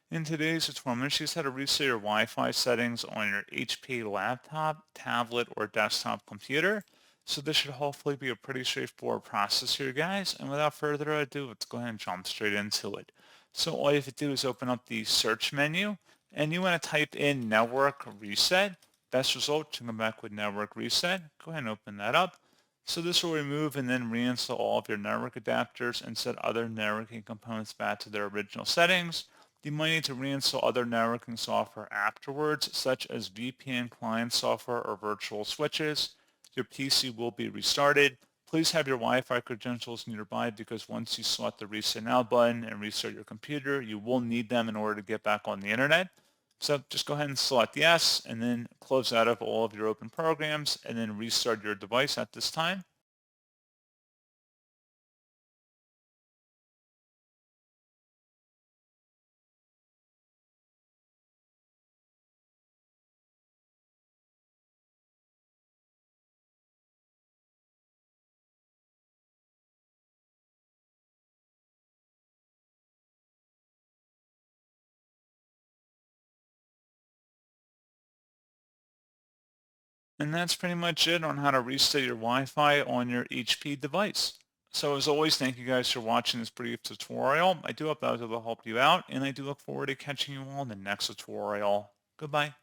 In today's tutorial, I'm going to show you how to reset your Wi-Fi settings on your HP laptop, tablet, or desktop computer. So this should hopefully be a pretty straightforward process here, guys. And without further ado, let's go ahead and jump straight into it. So all you have to do is open up the search menu, and you want to type in network reset. Best result, you come back with network reset. Go ahead and open that up. So this will remove and then reinstall all of your network adapters and set other networking components back to their original settings. You might need to reinstall other networking software afterwards, such as VPN client software or virtual switches. Your PC will be restarted. Please have your Wi-Fi credentials nearby because once you select the Reset Now button and restart your computer, you will need them in order to get back on the internet. So just go ahead and select yes, and then close out of all of your open programs, and then restart your device at this time. And that's pretty much it on how to reset your Wi-Fi on your HP device. So as always, thank you guys for watching this brief tutorial. I do hope that was able to help you out, and I do look forward to catching you all in the next tutorial. Goodbye.